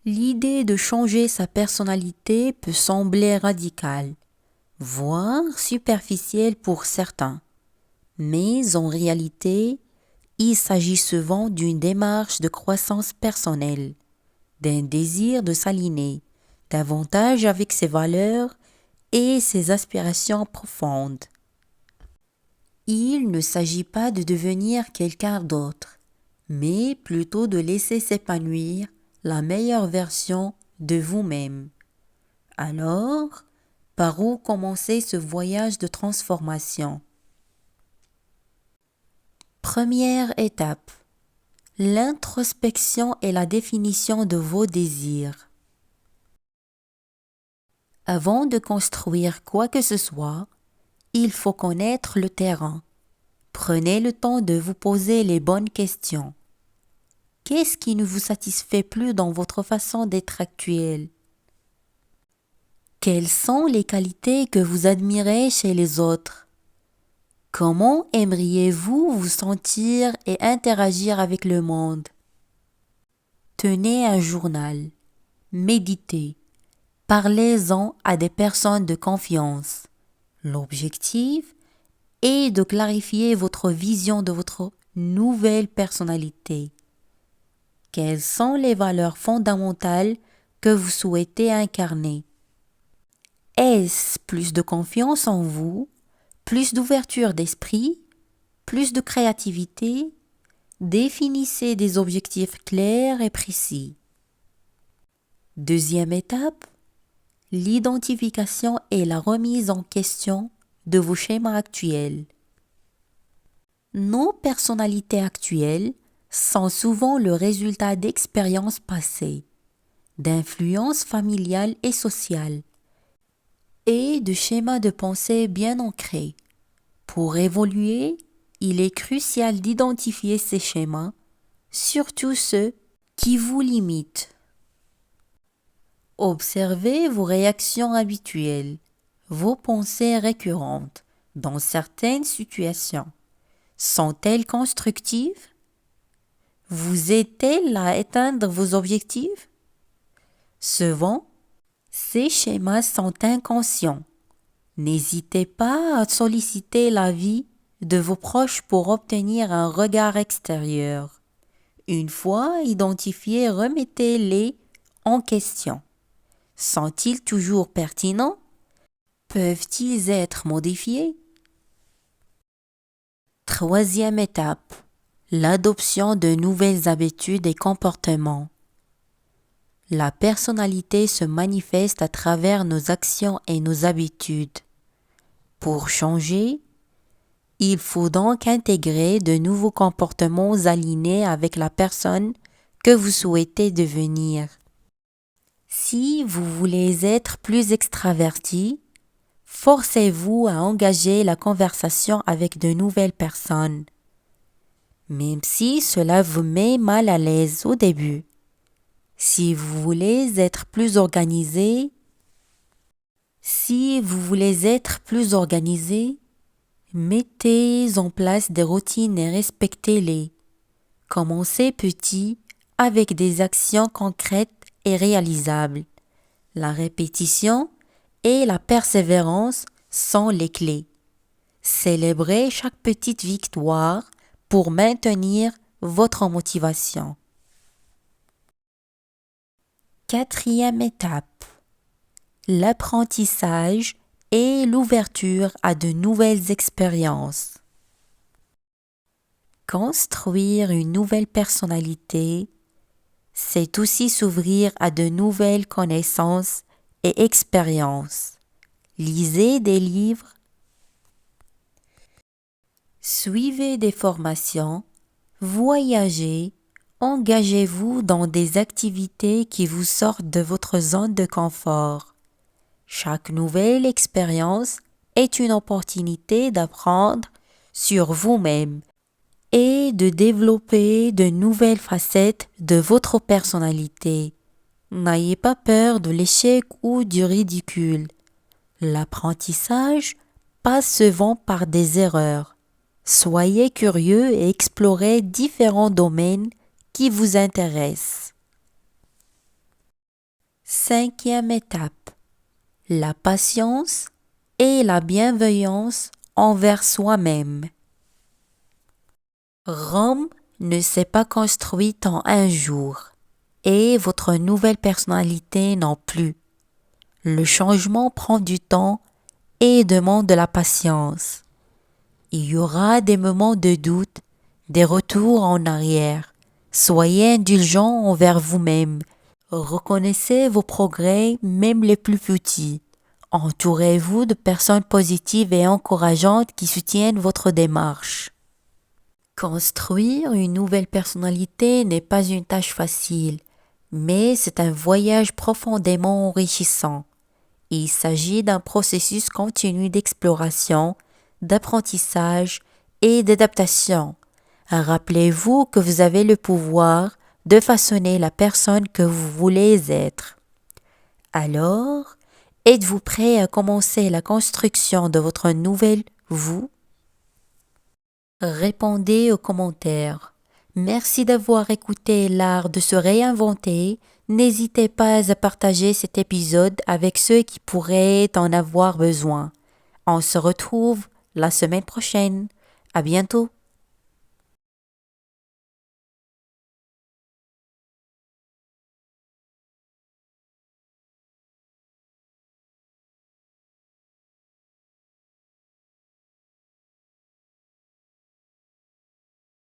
L'idée de changer sa personnalité peut sembler radicale, voire superficielle pour certains. Mais en réalité, il s'agit souvent d'une démarche de croissance personnelle, d'un désir de s'aligner davantage avec ses valeurs et ses aspirations profondes. Il ne s'agit pas de devenir quelqu'un d'autre, mais plutôt de laisser s'épanouir la meilleure version de vous-même. Alors, par où commencer ce voyage de transformation? Première étape, l'introspection et la définition de vos désirs. Avant de construire quoi que ce soit, il faut connaître le terrain. Prenez le temps de vous poser les bonnes questions. Qu'est-ce qui ne vous satisfait plus dans votre façon d'être actuelle? Quelles sont les qualités que vous admirez chez les autres? Comment aimeriez-vous vous sentir et interagir avec le monde? Tenez un journal, méditez, parlez-en à des personnes de confiance. L'objectif est de clarifier votre vision de votre nouvelle personnalité. Quelles sont les valeurs fondamentales que vous souhaitez incarner? Est-ce plus de confiance en vous, plus d'ouverture d'esprit, plus de créativité? Définissez des objectifs clairs et précis. Deuxième étape, l'identification et la remise en question de vos schémas actuels. Nos personnalités actuelles sont souvent le résultat d'expériences passées, d'influences familiales et sociales, et de schémas de pensée bien ancrés. Pour évoluer, il est crucial d'identifier ces schémas, surtout ceux qui vous limitent. Observez vos réactions habituelles, vos pensées récurrentes dans certaines situations. Sont-elles constructives? Vous aident-elles à atteindre vos objectifs? Souvent, ces schémas sont inconscients. N'hésitez pas à solliciter l'avis de vos proches pour obtenir un regard extérieur. Une fois identifiés, remettez-les en question. Sont-ils toujours pertinents? Peuvent-ils être modifiés? Troisième étape, l'adoption de nouvelles habitudes et comportements. La personnalité se manifeste à travers nos actions et nos habitudes. Pour changer, il faut donc intégrer de nouveaux comportements alignés avec la personne que vous souhaitez devenir. Si vous voulez être plus extraverti, forcez-vous à engager la conversation avec de nouvelles personnes, même si cela vous met mal à l'aise au début. Si vous voulez être plus organisé, mettez en place des routines et respectez-les. Commencez petit avec des actions concrètes et réalisables. La répétition et la persévérance sont les clés. Célébrez chaque petite victoire pour maintenir votre motivation. Quatrième étape, l'apprentissage et l'ouverture à de nouvelles expériences. Construire une nouvelle personnalité, c'est aussi s'ouvrir à de nouvelles connaissances et expériences. Lisez des livres, suivez des formations, voyagez, engagez-vous dans des activités qui vous sortent de votre zone de confort. Chaque nouvelle expérience est une opportunité d'apprendre sur vous-même et de développer de nouvelles facettes de votre personnalité. N'ayez pas peur de l'échec ou du ridicule. L'apprentissage passe souvent par des erreurs. Soyez curieux et explorez différents domaines qui vous intéressent. 5e étape. La patience et la bienveillance envers soi-même. Rome ne s'est pas construite en un jour, et votre nouvelle personnalité non plus. Le changement prend du temps et demande de la patience. Il y aura des moments de doute, des retours en arrière. Soyez indulgent envers vous-même. Reconnaissez vos progrès, même les plus petits. Entourez-vous de personnes positives et encourageantes qui soutiennent votre démarche. Construire une nouvelle personnalité n'est pas une tâche facile, mais c'est un voyage profondément enrichissant. Il s'agit d'un processus continu d'exploration, d'apprentissage et d'adaptation. Rappelez-vous que vous avez le pouvoir de façonner la personne que vous voulez être. Alors, êtes-vous prêt à commencer la construction de votre nouvelle vous? Répondez aux commentaires. Merci d'avoir écouté l'art de se réinventer. N'hésitez pas à partager cet épisode avec ceux qui pourraient en avoir besoin. On se retrouve la semaine prochaine. À bientôt.